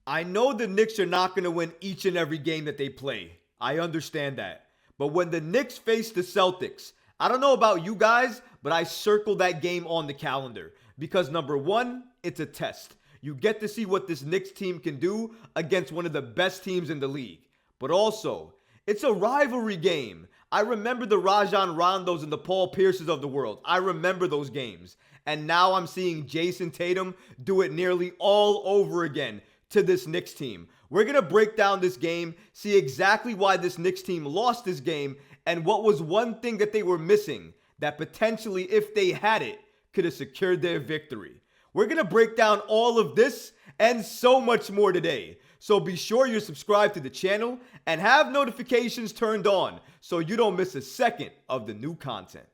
I know the Knicks are not going to win each and every game that they play. I understand that. But when the Knicks face the Celtics, I don't know about you guys, but I circle that game on the calendar. Because number one, it's a test. You get to see what this Knicks team can do against one of the best teams in the league. But also, it's a rivalry game. I remember the Rajon Rondos and the Paul Pierces of the world. I remember those games. And now I'm seeing Jason Tatum do it nearly all over again to this Knicks team. We're going to break down this game, see exactly why this Knicks team lost this game, and what was one thing that they were missing that potentially, if they had it, could have secured their victory. We're going to break down all of this and so much more today. So be sure you're subscribed to the channel and have notifications turned on so you don't miss a second of the new content.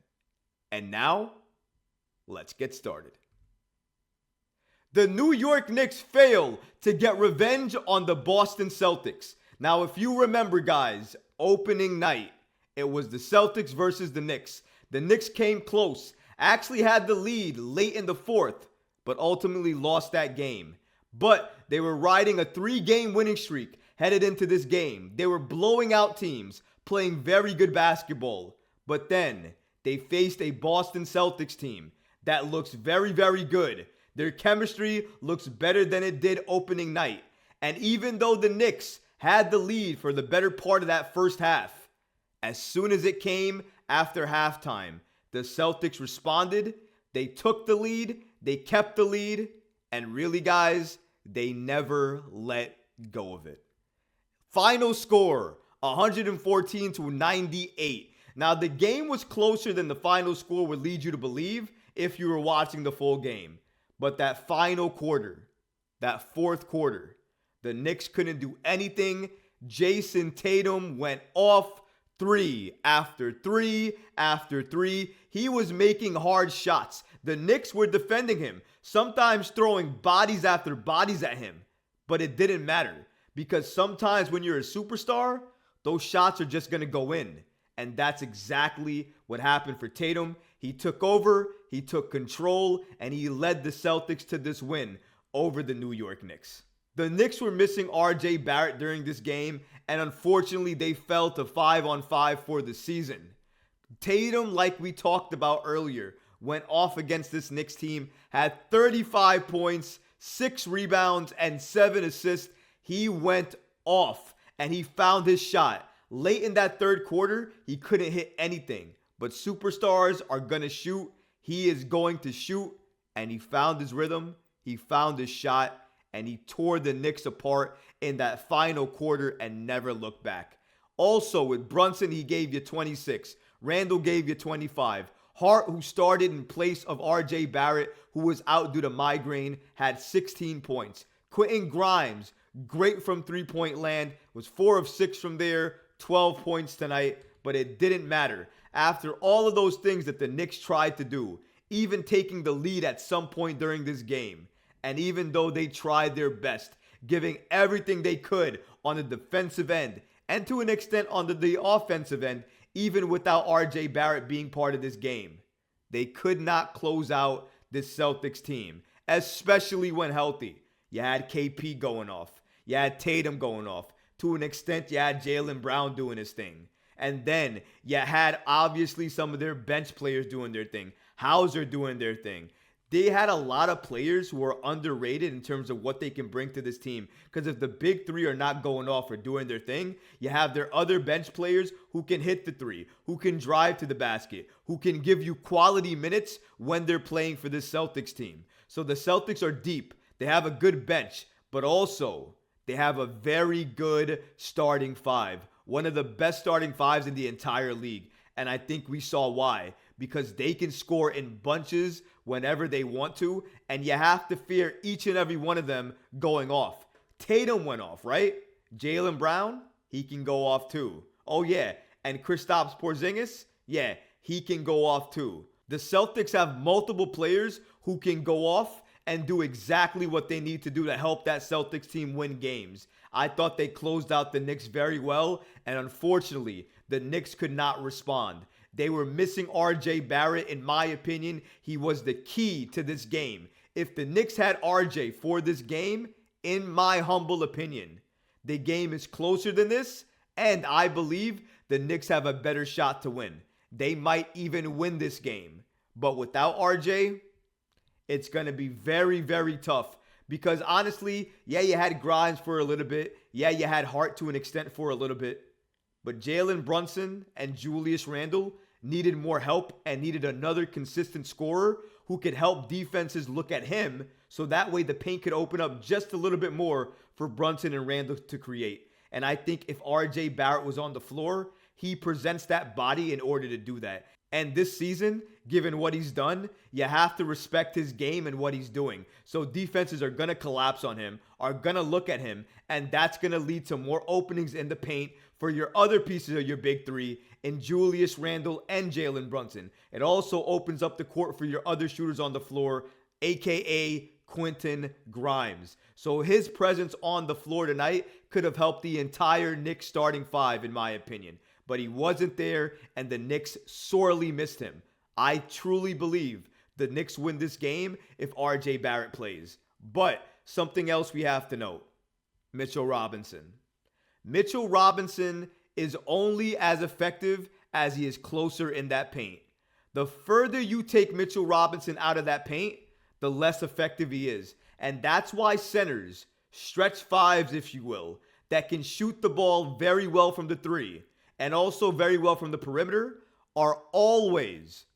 And now, let's get started. The New York Knicks fail to get revenge on the Boston Celtics. Now, if you remember, guys, opening night, it was the Celtics versus the Knicks. The Knicks came close, actually had the lead late in the fourth, but ultimately lost that game. But they were riding a 3-game winning streak headed into this game. They were blowing out teams, playing very good basketball. But then they faced a Boston Celtics team that looks very, very good. Their chemistry looks better than it did opening night. And even though the Knicks had the lead for the better part of that first half, as soon as it came after halftime, the Celtics responded. They took the lead. They kept the lead. And really, guys, they never let go of it. Final score, 114-98. Now, the game was closer than the final score would lead you to believe if you were watching the full game. But that final quarter, that fourth quarter, the Knicks couldn't do anything. Jason Tatum went off 3 after 3 after 3. He was making hard shots. The Knicks were defending him, sometimes throwing bodies after bodies at him. But it didn't matter because sometimes when you're a superstar, those shots are just going to go in. And that's exactly what happened for Tatum. He took over, he took control, and he led the Celtics to this win over the New York Knicks. The Knicks were missing RJ Barrett during this game, and unfortunately they fell to 5-on-5 for the season. Tatum, like we talked about earlier, went off against this Knicks team, had 35 points, 6 rebounds, and 7 assists. He went off, and he found his shot. Late in that third quarter, he couldn't hit anything. But superstars are going to shoot. He is going to shoot. And he found his rhythm. He found his shot. And he tore the Knicks apart in that final quarter and never looked back. Also, with Brunson, he gave you 26. Randall gave you 25. Hart, who started in place of RJ Barrett, who was out due to migraine, had 16 points. Quentin Grimes, great from three-point land, was 4 of 6 from there. 12 points tonight, but it didn't matter. After all of those things that the Knicks tried to do, even taking the lead at some point during this game, and even though they tried their best, giving everything they could on the defensive end, and to an extent on the offensive end, even without RJ Barrett being part of this game, they could not close out this Celtics team, especially when healthy. You had KP going off. You had Tatum going off. To an extent, you had Jaylen Brown doing his thing. And then you had obviously some of their bench players doing their thing. Hauser doing their thing. They had a lot of players who are underrated in terms of what they can bring to this team. Because if the big three are not going off or doing their thing, you have their other bench players who can hit the three, who can drive to the basket, who can give you quality minutes when they're playing for this Celtics team. So the Celtics are deep. They have a good bench, but also they have a very good starting five. One of the best starting fives in the entire league. And I think we saw why. Because they can score in bunches whenever they want to. And you have to fear each and every one of them going off. Tatum went off, right? Jaylen Brown, he can go off too. Oh yeah. And Kristaps Porzingis, yeah, he can go off too. The Celtics have multiple players who can go off and do exactly what they need to do to help that Celtics team win games. I thought they closed out the Knicks very well, and unfortunately, the Knicks could not respond. They were missing RJ Barrett. In my opinion, he was the key to this game. If the Knicks had RJ for this game, in my humble opinion, the game is closer than this, and I believe the Knicks have a better shot to win. They might even win this game. But without RJ, it's going to be very, very tough. Because honestly, yeah, you had Grimes for a little bit. Yeah, you had Hart to an extent for a little bit. But Jalen Brunson and Julius Randle needed more help and needed another consistent scorer who could help defenses look at him so that way the paint could open up just a little bit more for Brunson and Randle to create. And I think if RJ Barrett was on the floor, he presents that body in order to do that. And this season, given what he's done, you have to respect his game and what he's doing. So defenses are going to collapse on him, are going to look at him, and that's going to lead to more openings in the paint for your other pieces of your big three in Julius Randle and Jalen Brunson. It also opens up the court for your other shooters on the floor, aka Quentin Grimes. So his presence on the floor tonight could have helped the entire Knicks starting five, in my opinion. But he wasn't there, and the Knicks sorely missed him. I truly believe the Knicks win this game if RJ Barrett plays. But something else we have to note. Mitchell Robinson. Mitchell Robinson is only as effective as he is closer in that paint. The further you take Mitchell Robinson out of that paint, the less effective he is. And that's why centers, stretch fives if you will, that can shoot the ball very well from the three and also very well from the perimeter are always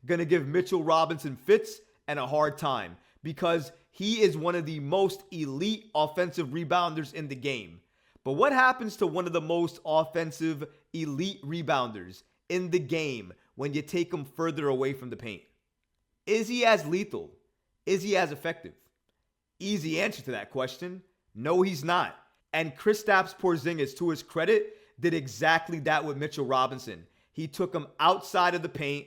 going to give Mitchell Robinson fits and a hard time because he is one of the most elite offensive rebounders in the game. But what happens to one of the most offensive elite rebounders in the game when you take him further away from the paint? Is he as lethal? Is he as effective? Easy answer to that question. No, he's not. And Kristaps Porzingis, to his credit, did exactly that with Mitchell Robinson. He took him outside of the paint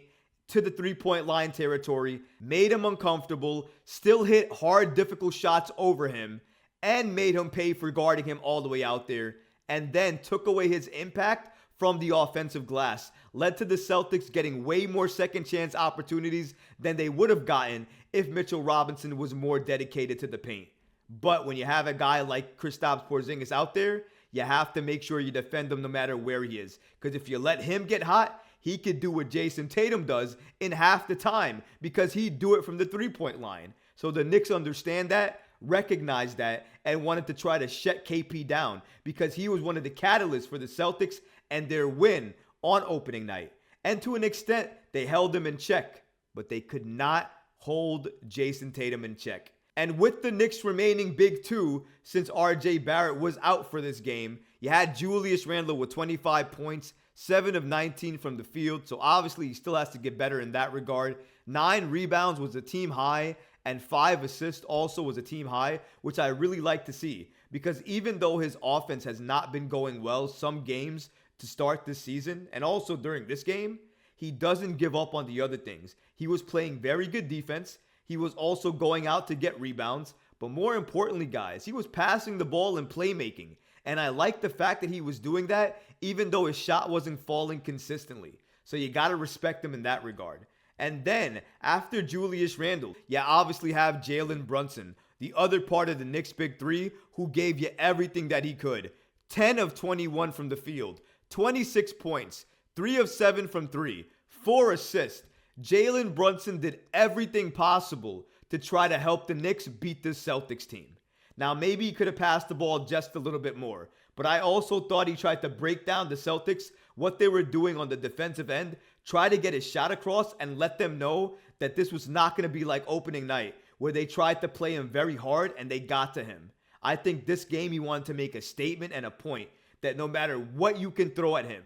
to the three-point line territory, made him uncomfortable, still hit hard, difficult shots over him, and made him pay for guarding him all the way out there, and then took away his impact from the offensive glass. Led to the Celtics getting way more second chance opportunities than they would have gotten if Mitchell Robinson was more dedicated to the paint. But when you have a guy like Kristaps Porzingis out there, you have to make sure you defend him no matter where he is. Because if you let him get hot, he could do what Jason Tatum does in half the time because he'd do it from the three-point line. So the Knicks understand that, recognize that, and wanted to try to shut KP down because he was one of the catalysts for the Celtics and their win on opening night. And to an extent, they held him in check, but they could not hold Jason Tatum in check. And with the Knicks remaining big two, since RJ Barrett was out for this game, you had Julius Randle with 25 points, 7 of 19 from the field. So obviously he still has to get better in that regard. 9 rebounds was a team high, and 5 assists also was a team high, which I really like to see. Because even though his offense has not been going well some games to start this season, and also during this game, he doesn't give up on the other things. He was playing very good defense. He was also going out to get rebounds. But more importantly, guys, he was passing the ball and playmaking. And I like the fact that he was doing that even though his shot wasn't falling consistently. So you got to respect him in that regard. And then after Julius Randle, you obviously have Jalen Brunson, the other part of the Knicks big three, who gave you everything that he could. 10 of 21 from the field, 26 points, 3 of 7 from 3, 4 assists. Jalen Brunson did everything possible to try to help the Knicks beat this Celtics team. Now, maybe he could have passed the ball just a little bit more, but I also thought he tried to break down the Celtics, what they were doing on the defensive end, try to get his shot across and let them know that this was not going to be like opening night, where they tried to play him very hard and they got to him. I think this game he wanted to make a statement and a point that no matter what you can throw at him,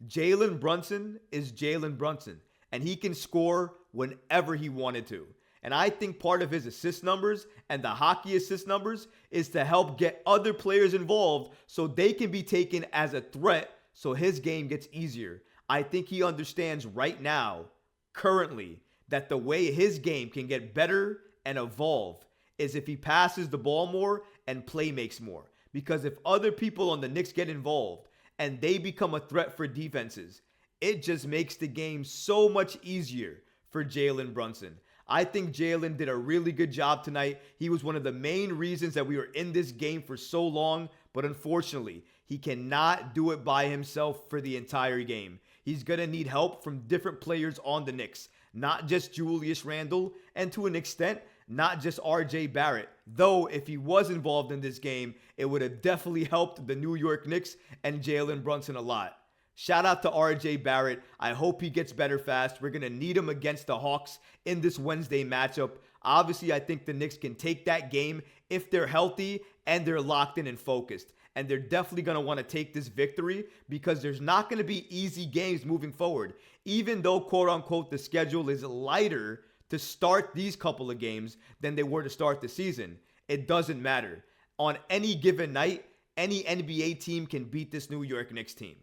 Jalen Brunson is Jalen Brunson. And he can score whenever he wanted to. And I think part of his assist numbers and the hockey assist numbers is to help get other players involved so they can be taken as a threat so his game gets easier. I think he understands right now, currently, that the way his game can get better and evolve is if he passes the ball more and play makes more. Because if other people on the Knicks get involved and they become a threat for defenses, it just makes the game so much easier for Jalen Brunson. I think Jalen did a really good job tonight. He was one of the main reasons that we were in this game for so long, but unfortunately, he cannot do it by himself for the entire game. He's going to need help from different players on the Knicks, not just Julius Randle, and to an extent, not just RJ Barrett. Though, if he was involved in this game, it would have definitely helped the New York Knicks and Jalen Brunson a lot. Shout out to RJ Barrett. I hope he gets better fast. We're going to need him against the Hawks in this Wednesday matchup. Obviously, I think the Knicks can take that game if they're healthy and they're locked in and focused. And they're definitely going to want to take this victory because there's not going to be easy games moving forward. Even though, quote unquote, the schedule is lighter to start these couple of games than they were to start the season, it doesn't matter. On any given night, any NBA team can beat this New York Knicks team.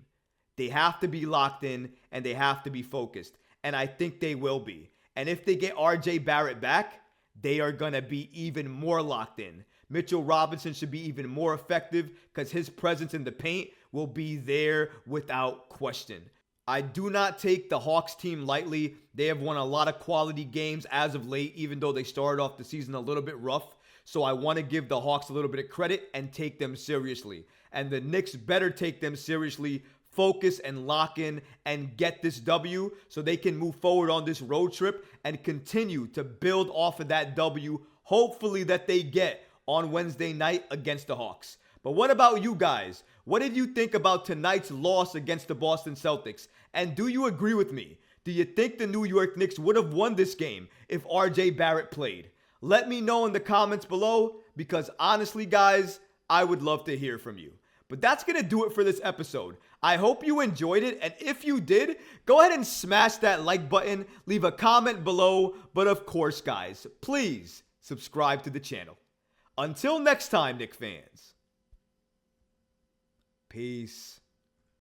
They have to be locked in and they have to be focused. And I think they will be. And if they get RJ Barrett back, they are going to be even more locked in. Mitchell Robinson should be even more effective because his presence in the paint will be there without question. I do not take the Hawks team lightly. They have won a lot of quality games as of late, even though they started off the season a little bit rough. So I want to give the Hawks a little bit of credit and take them seriously. And the Knicks better take them seriously, focus and lock in and get this W so they can move forward on this road trip and continue to build off of that W, hopefully that they get on Wednesday night against the Hawks. But what about you guys? What did you think about tonight's loss against the Boston Celtics? And do you agree with me? Do you think the New York Knicks would have won this game if RJ Barrett played? Let me know in the comments below because honestly, guys, I would love to hear from you. But that's going to do it for this episode. I hope you enjoyed it, and if you did, go ahead and smash that like button, leave a comment below, but of course, guys, please subscribe to the channel. Until next time, Knicks fans. Peace.